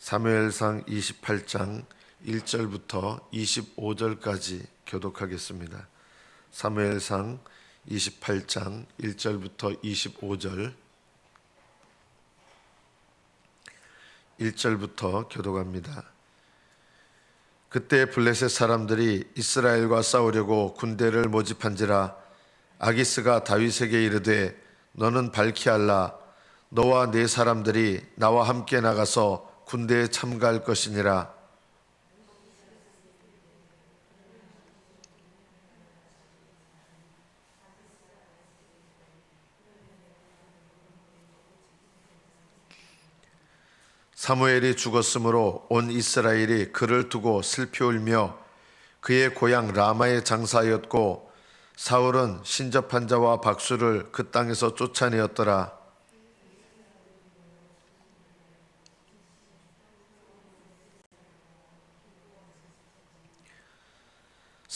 사무엘상 28장 1절부터 25절까지 교독하겠습니다. 사무엘상 28장 1절부터 25절 1절부터 교독합니다. 그때 블레셋 사람들이 이스라엘과 싸우려고 군대를 모집한지라 아기스가 다윗에게 이르되 너는 발키알라 너와 네 사람들이 나와 함께 나가서 군대에 참가할 것이니라. 사무엘이 죽었으므로 온 이스라엘이 그를 두고 슬피 울며 그의 고향 라마에 장사하였고 사울은 신접한 자와 박수를 그 땅에서 쫓아내었더라.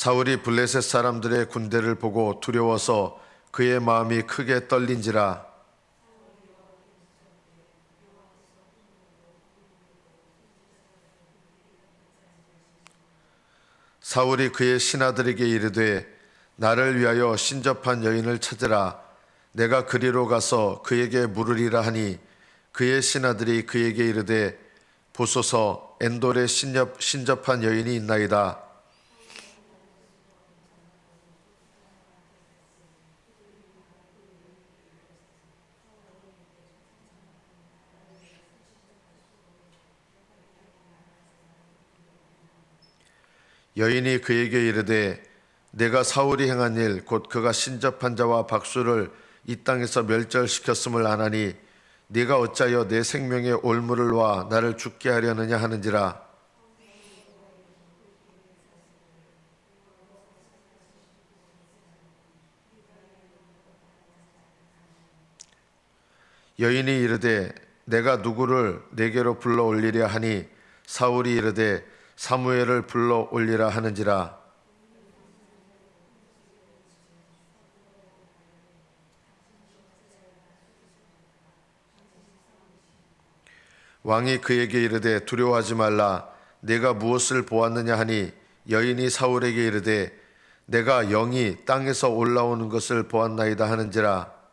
사울이 블레셋 사람들의 군대를 보고 두려워서 그의 마음이 크게 떨린지라. 사울이 그의 신하들에게 이르되 나를 위하여 신접한 여인을 찾으라. 내가 그리로 가서 그에게 물으리라 하니 그의 신하들이 그에게 이르되 보소서 엔돌에 신접한 여인이 있나이다. 여인이 그에게 이르되 내가 사울이 행한 일 곧 그가 신접한 자와 박수를 이 땅에서 멸절시켰음을 아나니 네가 어찌하여 내 생명에 올무를 와 나를 죽게 하려느냐 하는지라. 여인이 이르되 내가 누구를 내게로 불러 올리랴 하니 사울이 이르되 사무엘을 불러 올리라 하는지라. 왕이 그에게 이르되 두려워하지 말라. 내가 무엇을 보았느냐 하니 여인이 사울에게 이르되 내가 영이 땅에서 올라오는 것을 보았나이다 하는지라.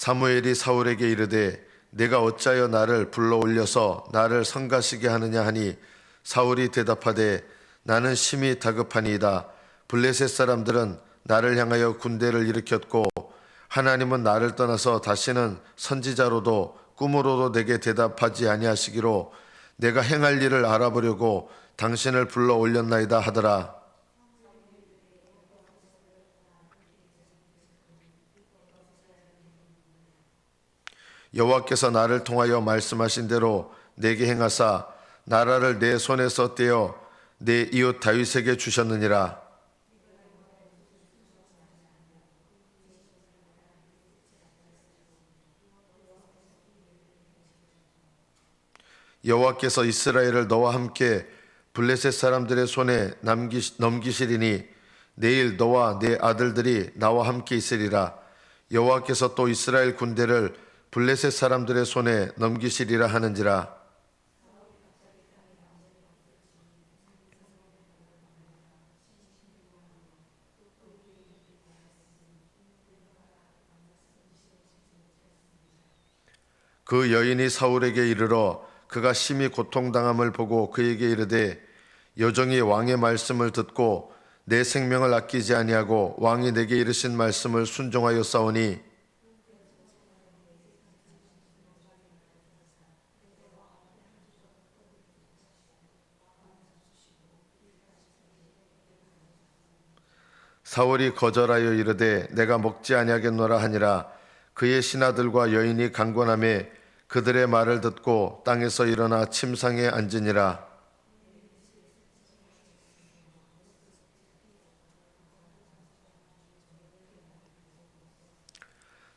사무엘이 사울에게 이르되 내가 어찌하여 나를 불러 올려서 나를 성가시게 하느냐 하니 사울이 대답하되 나는 심히 다급하니이다. 블레셋 사람들은 나를 향하여 군대를 일으켰고 하나님은 나를 떠나서 다시는 선지자로도 꿈으로도 내게 대답하지 아니하시기로 내가 행할 일을 알아보려고 당신을 불러 올렸나이다 하더라. 여호와께서 나를 통하여 말씀하신 대로 내게 행하사 나라를 내 손에서 떼어 내 이웃 다윗에게 주셨느니라. 여호와께서 이스라엘을 너와 함께 블레셋 사람들의 손에 넘기시리니 내일 너와 내 아들들이 나와 함께 있으리라. 여호와께서 또 이스라엘 군대를 블레셋 사람들의 손에 넘기시리라 하는지라. 그 여인이 사울에게 이르러 그가 심히 고통당함을 보고 그에게 이르되 여종이 왕의 말씀을 듣고 내 생명을 아끼지 아니하고 왕이 내게 이르신 말씀을 순종하여 싸우니 사울이 거절하여 이르되 내가 먹지 아니하겠노라 하니라. 그의 신하들과 여인이 강권하며 그들의 말을 듣고 땅에서 일어나 침상에 앉으니라.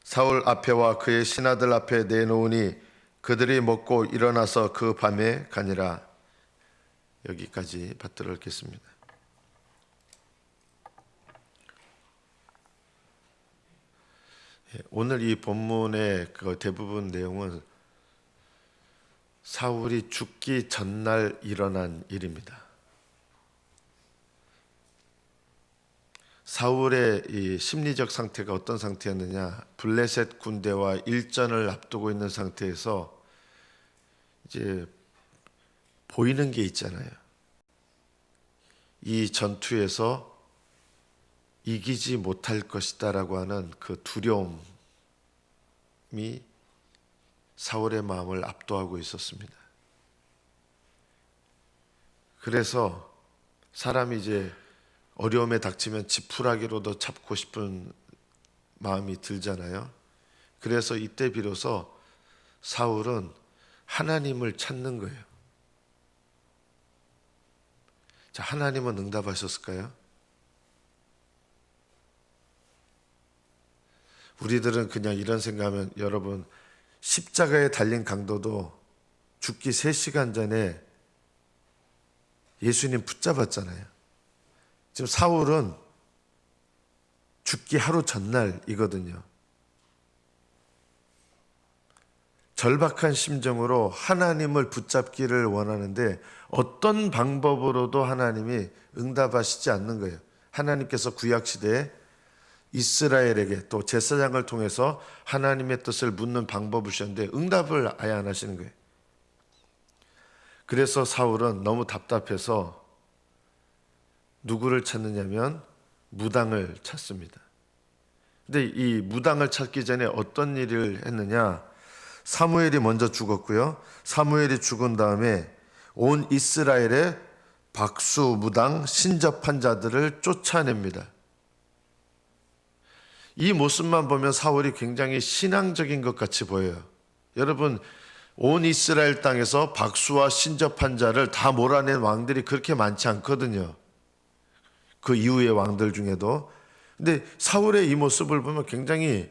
사울 앞에와 그의 신하들 앞에 내놓으니 그들이 먹고 일어나서 그 밤에 가니라. 여기까지 받들어 읽겠습니다. 오늘 이 본문의 그 대부분 내용은 사울이 죽기 전날 일어난 일입니다. 사울의 이 심리적 상태가 어떤 상태였느냐? 블레셋 군대와 일전을 앞두고 있는 상태에서 이제 보이는 게 있잖아요. 이 전투에서 이기지 못할 것이다라고 하는 그 두려움이 사울의 마음을 압도하고 있었습니다. 그래서 사람이 이제 어려움에 닥치면 지푸라기로도 잡고 싶은 마음이 들잖아요. 그래서 이때 비로소 사울은 하나님을 찾는 거예요. 자, 하나님은 응답하셨을까요? 우리들은 그냥 이런 생각하면, 여러분, 십자가에 달린 강도도 죽기 3시간 전에 예수님 붙잡았잖아요. 지금 사울은 죽기 하루 전날이거든요. 절박한 심정으로 하나님을 붙잡기를 원하는데 어떤 방법으로도 하나님이 응답하시지 않는 거예요. 하나님께서 구약시대에 이스라엘에게 또 제사장을 통해서 하나님의 뜻을 묻는 방법을 주셨는데 응답을 아예 안 하시는 거예요. 그래서 사울은 너무 답답해서 누구를 찾느냐면 무당을 찾습니다. 근데 이 무당을 찾기 전에 어떤 일을 했느냐? 사무엘이 먼저 죽었고요. 사무엘이 죽은 다음에 온 이스라엘의 박수, 무당, 신접한 자들을 쫓아냅니다. 이 모습만 보면 사울이 굉장히 신앙적인 것 같이 보여요. 여러분, 온 이스라엘 땅에서 박수와 신접한 자를 다 몰아낸 왕들이 그렇게 많지 않거든요. 그 이후의 왕들 중에도. 근데 사울의 이 모습을 보면 굉장히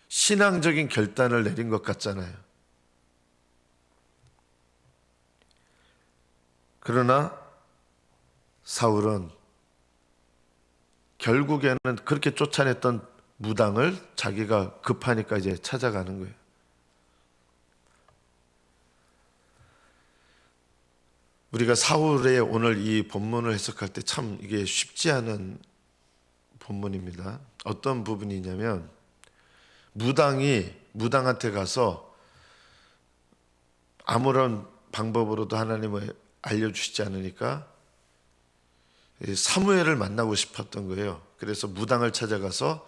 신앙적인 결단을 내린 것 같잖아요. 그러나 사울은 결국에는 그렇게 쫓아냈던 무당을 자기가 급하니까 이제 찾아가는 거예요. 우리가 사울의 오늘 이 본문을 해석할 때 참 이게 쉽지 않은 본문입니다. 어떤 부분이냐면, 무당이 무당한테 가서 아무런 방법으로도 하나님을 알려주시지 않으니까 사무엘을 만나고 싶었던 거예요. 그래서 무당을 찾아가서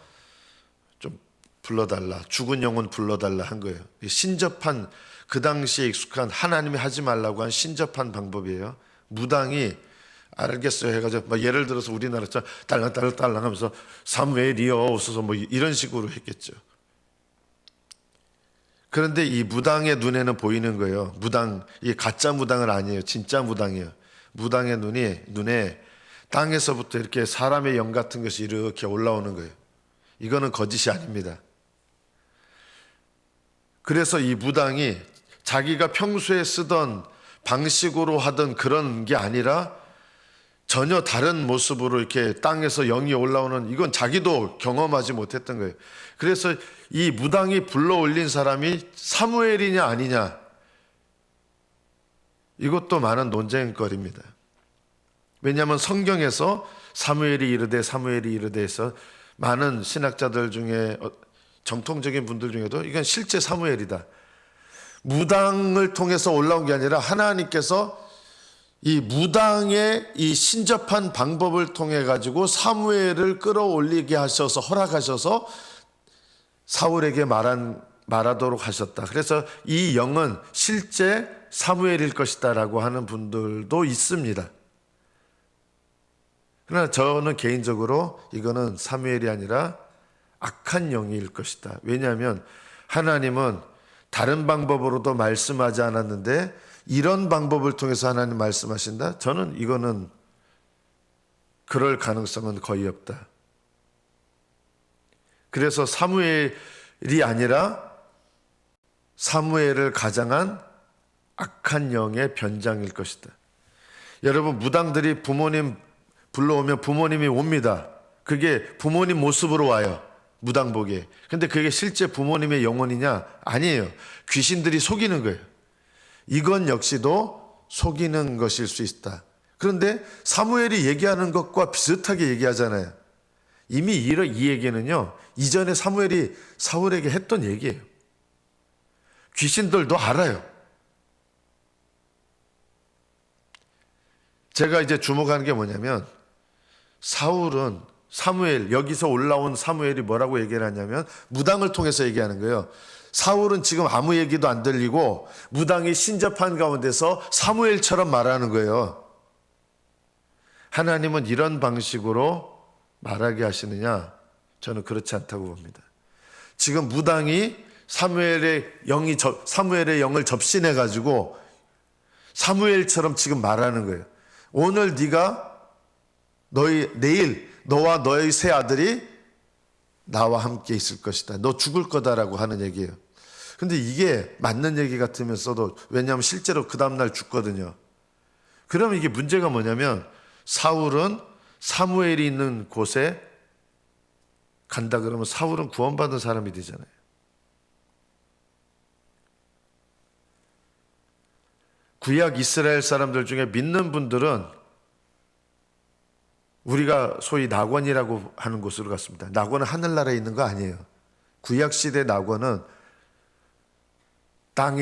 좀 불러달라, 죽은 영혼 불러달라 한 거예요. 신접한, 그 당시에 익숙한, 하나님이 하지 말라고 한 신접한 방법이에요. 무당이 알겠어요 해가지고 막 예를 들어서 우리나라처럼 딸랑딸랑 하면서 사무엘이여 오소서 뭐 이런 식으로 했겠죠. 그런데 이 무당의 눈에는 보이는 거예요. 무당, 이게 가짜 무당은 아니에요. 진짜 무당이에요. 무당의 눈에 땅에서부터 이렇게 사람의 영 같은 것이 이렇게 올라오는 거예요. 이거는 거짓이 아닙니다. 그래서 이 무당이 자기가 평소에 쓰던 방식으로 하던 그런 게 아니라 전혀 다른 모습으로 이렇게 땅에서 영이 올라오는, 이건 자기도 경험하지 못했던 거예요. 그래서 이 무당이 불러올린 사람이 사무엘이냐 아니냐, 이것도 많은 논쟁거리입니다. 왜냐하면 성경에서 사무엘이 이르되 해서 많은 신학자들 중에, 정통적인 분들 중에도 이건 실제 사무엘이다, 무당을 통해서 올라온 게 아니라 하나님께서 이 무당의 이 신접한 방법을 통해 가지고 사무엘을 끌어올리게 하셔서, 허락하셔서 사울에게 말하도록 하셨다. 그래서 이 영은 실제 사무엘일 것이다라고 하는 분들도 있습니다. 그러나 저는 개인적으로 이거는 사무엘이 아니라 악한 영일 것이다. 왜냐하면 하나님은 다른 방법으로도 말씀하지 않았는데 이런 방법을 통해서 하나님 말씀하신다? 저는 이거는 그럴 가능성은 거의 없다. 그래서 사무엘이 아니라 사무엘을 가장한 악한 영의 변장일 것이다. 여러분, 무당들이 부모님 불러오면 부모님이 옵니다. 그게 부모님 모습으로 와요. 무당복에. 근데 그게 실제 부모님의 영혼이냐? 아니에요. 귀신들이 속이는 거예요. 이건 역시도 속이는 것일 수 있다. 그런데 사무엘이 얘기하는 것과 비슷하게 얘기하잖아요. 이미 이 얘기는요, 이전에 사무엘이 사울에게 했던 얘기예요. 귀신들도 알아요. 제가 이제 주목하는 게 뭐냐면, 사울은 사무엘, 여기서 올라온 사무엘이 뭐라고 얘기를 하냐면 무당을 통해서 얘기하는 거예요. 사울은 지금 아무 얘기도 안 들리고 무당이 신접한 가운데서 사무엘처럼 말하는 거예요. 하나님은 이런 방식으로 말하게 하시느냐? 저는 그렇지 않다고 봅니다. 지금 무당이 사무엘의 영을 접신해 가지고 사무엘처럼 지금 말하는 거예요. 오늘 내일 너와 너의 세 아들이 나와 함께 있을 것이다. 너 죽을 거다라고 하는 얘기예요. 근데 이게 맞는 얘기 같으면서도, 왜냐하면 실제로 그 다음날 죽거든요. 그러면 이게 문제가 뭐냐면, 사울은 사무엘이 있는 곳에 간다 그러면 사울은 구원받은 사람이 되잖아요. 구약 이스라엘 사람들 중에 믿는 분들은 우리가 소위 낙원이라고 하는 곳으로 갔습니다. 낙원은 하늘나라에 있는 거 아니에요. 구약시대 낙원은 땅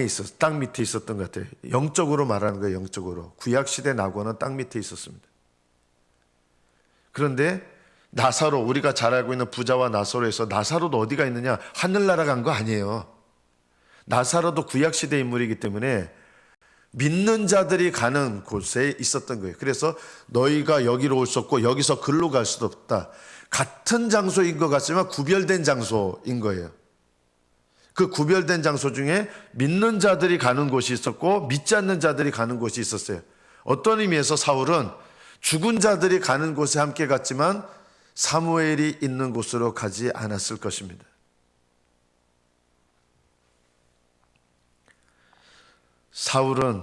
밑에 있었던 것 같아요. 영적으로 말하는 거예요. 영적으로. 구약시대 낙원은 땅 밑에 있었습니다. 그런데 나사로, 우리가 잘 알고 있는 부자와 나사로에서 나사로도 어디가 있느냐? 하늘나라 간 거 아니에요. 나사로도 구약시대 인물이기 때문에 믿는 자들이 가는 곳에 있었던 거예요. 그래서 너희가 여기로 올 수 없고 여기서 글로 갈 수도 없다. 같은 장소인 것 같지만 구별된 장소인 거예요. 그 구별된 장소 중에 믿는 자들이 가는 곳이 있었고 믿지 않는 자들이 가는 곳이 있었어요. 어떤 의미에서 사울은 죽은 자들이 가는 곳에 함께 갔지만 사무엘이 있는 곳으로 가지 않았을 것입니다. 사울은,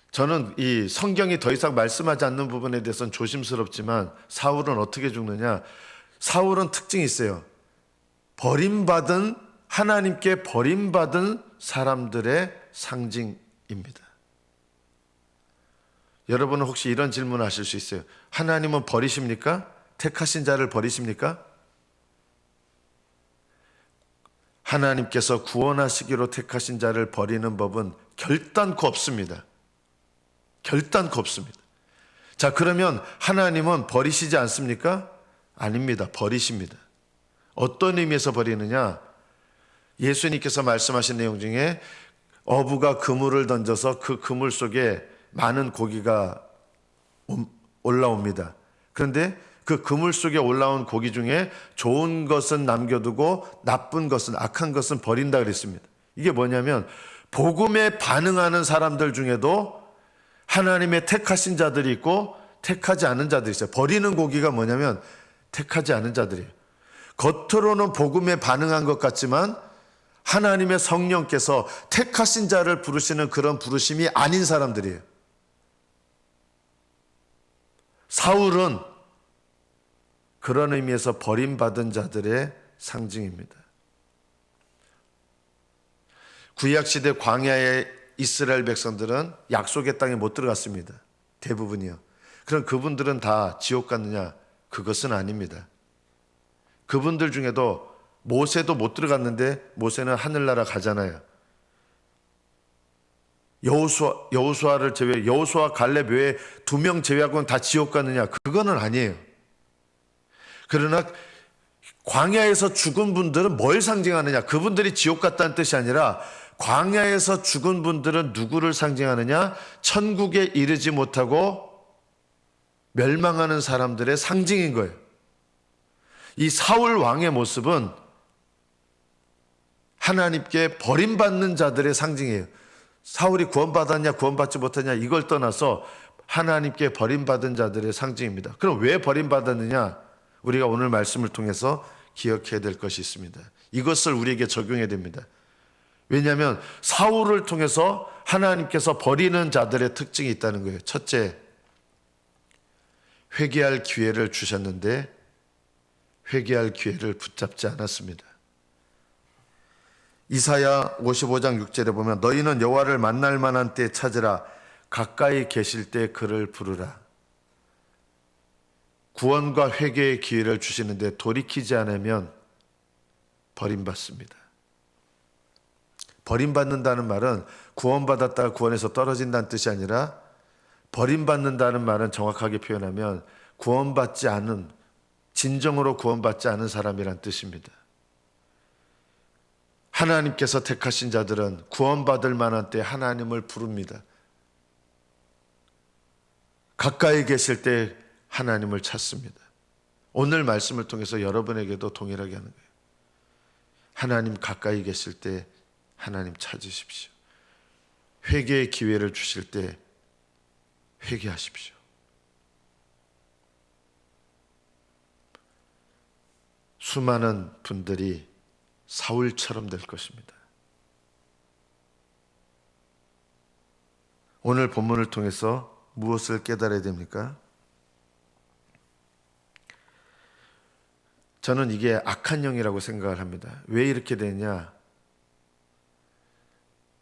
저는 이 성경이 더 이상 말씀하지 않는 부분에 대해서는 조심스럽지만 사울은 어떻게 죽느냐? 사울은 특징이 있어요. 하나님께 버림받은 사람들의 상징입니다. 여러분은 혹시 이런 질문을 하실 수 있어요. 하나님은 버리십니까? 택하신 자를 버리십니까? 하나님께서 구원하시기로 택하신 자를 버리는 법은 결단코 없습니다. 결단코 없습니다. 자, 그러면 하나님은 버리시지 않습니까? 아닙니다. 버리십니다. 어떤 의미에서 버리느냐? 예수님께서 말씀하신 내용 중에 어부가 그물을 던져서 그 그물 속에 많은 고기가 올라옵니다. 그런데 그 그물 속에 올라온 고기 중에 좋은 것은 남겨두고 나쁜 것은, 악한 것은 버린다 그랬습니다. 이게 뭐냐면 복음에 반응하는 사람들 중에도 하나님의 택하신 자들이 있고 택하지 않은 자들이 있어요. 버리는 고기가 뭐냐면 택하지 않은 자들이에요. 겉으로는 복음에 반응한 것 같지만 하나님의 성령께서 택하신 자를 부르시는 그런 부르심이 아닌 사람들이에요. 사울은 그런 의미에서 버림받은 자들의 상징입니다. 구약시대 광야의 이스라엘 백성들은 약속의 땅에 못 들어갔습니다. 대부분이요. 그럼 그분들은 다 지옥 갔느냐? 그것은 아닙니다. 그분들 중에도 모세도 못 들어갔는데 모세는 하늘나라 가잖아요. 여호수아 갈렙 외에 2명 제외하고는 다 지옥 갔느냐? 그거는 아니에요. 그러나 광야에서 죽은 분들은 뭘 상징하느냐? 그분들이 지옥 갔다는 뜻이 아니라 광야에서 죽은 분들은 누구를 상징하느냐? 천국에 이르지 못하고 멸망하는 사람들의 상징인 거예요. 이 사울 왕의 모습은 하나님께 버림받는 자들의 상징이에요. 사울이 구원받았냐 구원받지 못했냐 이걸 떠나서 하나님께 버림받은 자들의 상징입니다. 그럼 왜 버림받았느냐? 우리가 오늘 말씀을 통해서 기억해야 될 것이 있습니다. 이것을 우리에게 적용해야 됩니다. 왜냐하면 사울을 통해서 하나님께서 버리는 자들의 특징이 있다는 거예요. 첫째, 회개할 기회를 주셨는데 회개할 기회를 붙잡지 않았습니다. 이사야 55장 6절에 보면 너희는 여호와를 만날 만한 때 찾으라 가까이 계실 때 그를 부르라. 구원과 회개의 기회를 주시는데 돌이키지 않으면 버림받습니다. 버림받는다는 말은 구원받았다가 구원에서 떨어진다는 뜻이 아니라 버림받는다는 말은 정확하게 표현하면 구원받지 않은, 진정으로 구원받지 않은 사람이란 뜻입니다. 하나님께서 택하신 자들은 구원받을 만한 때 하나님을 부릅니다. 가까이 계실 때 하나님을 찾습니다. 오늘 말씀을 통해서 여러분에게도 동일하게 하는 거예요. 하나님 가까이 계실 때 하나님 찾으십시오. 회개의 기회를 주실 때 회개하십시오. 수많은 분들이 사울처럼 될 것입니다. 오늘 본문을 통해서 무엇을 깨달아야 됩니까? 저는 이게 악한 영이라고 생각을 합니다. 왜 이렇게 되냐?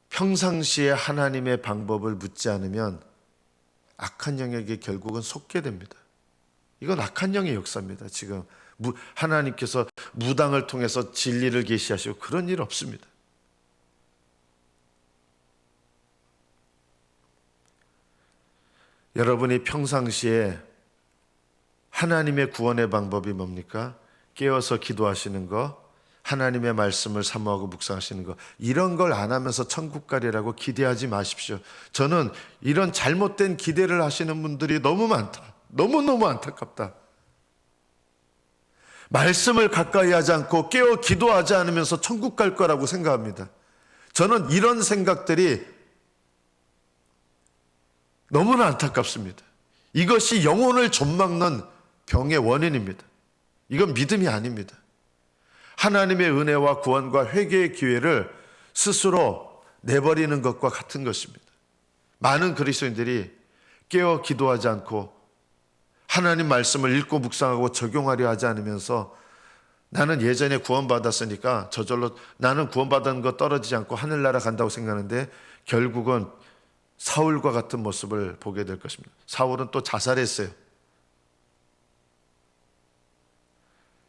평상시에 하나님의 방법을 묻지 않으면 악한 영에게 결국은 속게 됩니다. 이건 악한 영의 역사입니다. 지금 하나님께서 무당을 통해서 진리를 계시하시고 그런 일 없습니다. 여러분이 평상시에 하나님의 구원의 방법이 뭡니까? 깨어서 기도하시는 거, 하나님의 말씀을 사모하고 묵상하시는 거, 이런 걸 안 하면서 천국 가리라고 기대하지 마십시오. 저는 이런 잘못된 기대를 하시는 분들이 너무 많다. 너무너무 안타깝다. 말씀을 가까이 하지 않고 깨어 기도하지 않으면서 천국 갈 거라고 생각합니다. 저는 이런 생각들이 너무나 안타깝습니다. 이것이 영혼을 좀막는 병의 원인입니다. 이건 믿음이 아닙니다. 하나님의 은혜와 구원과 회개의 기회를 스스로 내버리는 것과 같은 것입니다. 많은 그리스도인들이 깨어 기도하지 않고 하나님 말씀을 읽고 묵상하고 적용하려 하지 않으면서 나는 예전에 구원받았으니까 저절로 나는 구원받은 거 떨어지지 않고 하늘나라 간다고 생각하는데 결국은 사울과 같은 모습을 보게 될 것입니다. 사울은 또 자살했어요.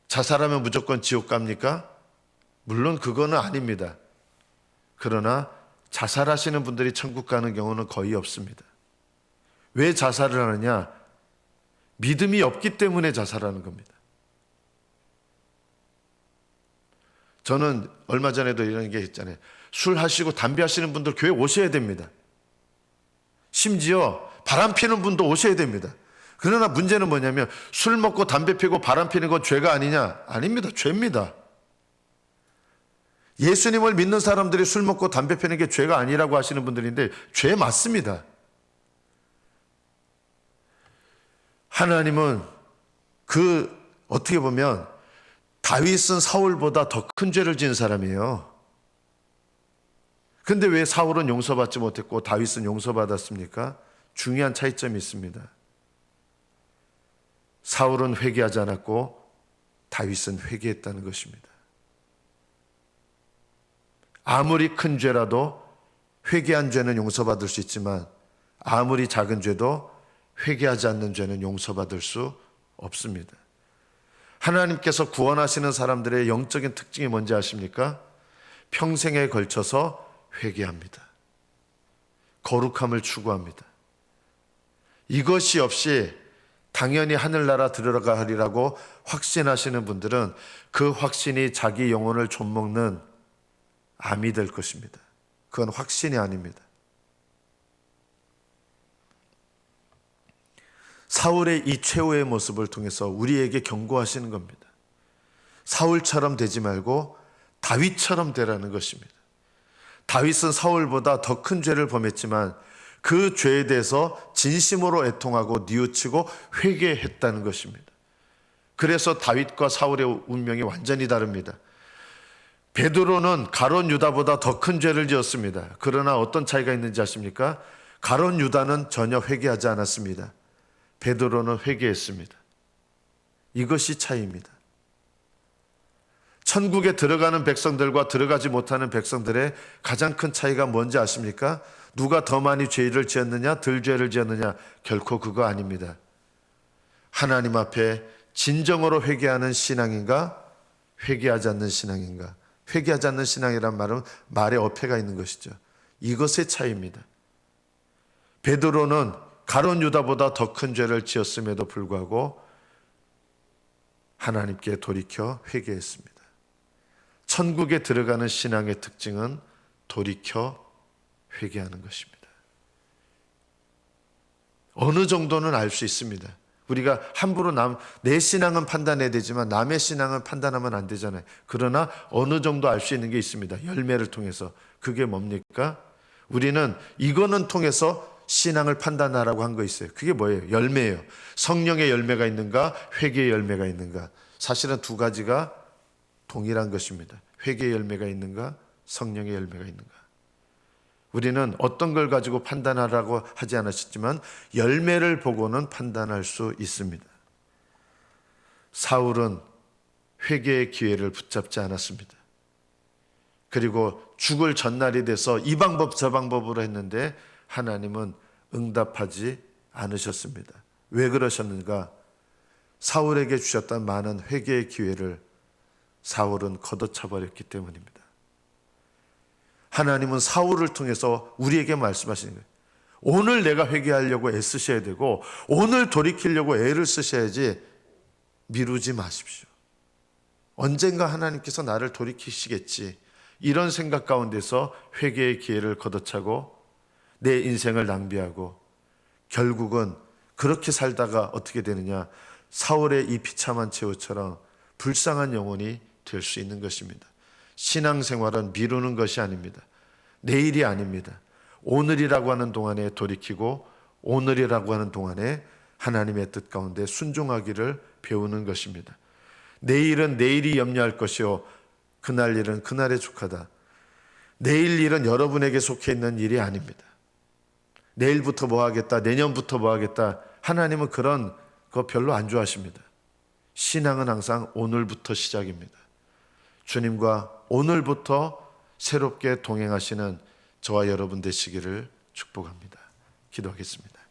자살하면 무조건 지옥 갑니까? 물론 그거는 아닙니다. 그러나 자살하시는 분들이 천국 가는 경우는 거의 없습니다. 왜 자살을 하느냐? 믿음이 없기 때문에 자살하는 겁니다. 저는 얼마 전에도 이런 게 있잖아요. 술 하시고 담배 하시는 분들 교회 오셔야 됩니다. 심지어 바람 피는 분도 오셔야 됩니다. 그러나 문제는 뭐냐면 술 먹고 담배 피고 바람 피는 건 죄가 아니냐? 아닙니다. 죄입니다. 예수님을 믿는 사람들이 술 먹고 담배 피는 게 죄가 아니라고 하시는 분들인데 죄 맞습니다. 하나님은 어떻게 보면 다윗은 사울보다 더 큰 죄를 지은 사람이에요. 근데 왜 사울은 용서받지 못했고 다윗은 용서받았습니까? 중요한 차이점이 있습니다. 사울은 회개하지 않았고 다윗은 회개했다는 것입니다. 아무리 큰 죄라도 회개한 죄는 용서받을 수 있지만 아무리 작은 죄도 회개하지 않는 죄는 용서받을 수 없습니다. 하나님께서 구원하시는 사람들의 영적인 특징이 뭔지 아십니까? 평생에 걸쳐서 회개합니다. 거룩함을 추구합니다. 이것이 없이 당연히 하늘나라 들어가리라고 확신하시는 분들은 그 확신이 자기 영혼을 좀먹는 암이 될 것입니다. 그건 확신이 아닙니다. 사울의 이 최후의 모습을 통해서 우리에게 경고하시는 겁니다. 사울처럼 되지 말고 다윗처럼 되라는 것입니다. 다윗은 사울보다 더 큰 죄를 범했지만 그 죄에 대해서 진심으로 애통하고 뉘우치고 회개했다는 것입니다. 그래서 다윗과 사울의 운명이 완전히 다릅니다. 베드로는 가룟 유다보다 더 큰 죄를 지었습니다. 그러나 어떤 차이가 있는지 아십니까? 가룟 유다는 전혀 회개하지 않았습니다. 베드로는 회개했습니다. 이것이 차이입니다. 천국에 들어가는 백성들과 들어가지 못하는 백성들의 가장 큰 차이가 뭔지 아십니까? 누가 더 많이 죄를 지었느냐, 덜 죄를 지었느냐? 결코 그거 아닙니다. 하나님 앞에 진정으로 회개하는 신앙인가, 회개하지 않는 신앙인가? 회개하지 않는 신앙이란 말은 말에 어폐가 있는 것이죠. 이것의 차이입니다. 베드로는 가룟 유다보다 더 큰 죄를 지었음에도 불구하고 하나님께 돌이켜 회개했습니다. 천국에 들어가는 신앙의 특징은 돌이켜 회개하는 것입니다. 어느 정도는 알 수 있습니다. 우리가 함부로 내 신앙은 판단해야 되지만 남의 신앙은 판단하면 안 되잖아요. 그러나 어느 정도 알 수 있는 게 있습니다. 열매를 통해서. 그게 뭡니까? 우리는 이거는 통해서 신앙을 판단하라고 한 거 있어요. 그게 뭐예요? 열매예요. 성령의 열매가 있는가, 회개의 열매가 있는가. 사실은 두 가지가 동일한 것입니다. 회개의 열매가 있는가, 성령의 열매가 있는가. 우리는 어떤 걸 가지고 판단하라고 하지 않았지만 열매를 보고는 판단할 수 있습니다. 사울은 회개의 기회를 붙잡지 않았습니다. 그리고 죽을 전날이 돼서 이 방법 저 방법으로 했는데 하나님은 응답하지 않으셨습니다. 왜 그러셨는가? 사울에게 주셨던 많은 회개의 기회를 사울은 걷어차버렸기 때문입니다. 하나님은 사울을 통해서 우리에게 말씀하시는 거예요. 오늘 내가 회개하려고 애쓰셔야 되고 오늘 돌이키려고 애를 쓰셔야지 미루지 마십시오. 언젠가 하나님께서 나를 돌이키시겠지. 이런 생각 가운데서 회개의 기회를 걷어차고 내 인생을 낭비하고 결국은 그렇게 살다가 어떻게 되느냐? 사울의 이 비참한 최후처럼 불쌍한 영혼이 될 수 있는 것입니다. 신앙생활은 미루는 것이 아닙니다. 내일이 아닙니다. 오늘이라고 하는 동안에 돌이키고 오늘이라고 하는 동안에 하나님의 뜻 가운데 순종하기를 배우는 것입니다. 내일은 내일이 염려할 것이요 그날 일은 그날에 족하다. 내일 일은 여러분에게 속해 있는 일이 아닙니다. 내일부터 뭐 하겠다, 내년부터 뭐 하겠다. 하나님은 그런 거 별로 안 좋아하십니다. 신앙은 항상 오늘부터 시작입니다. 주님과 오늘부터 새롭게 동행하시는 저와 여러분 되시기를 축복합니다. 기도하겠습니다.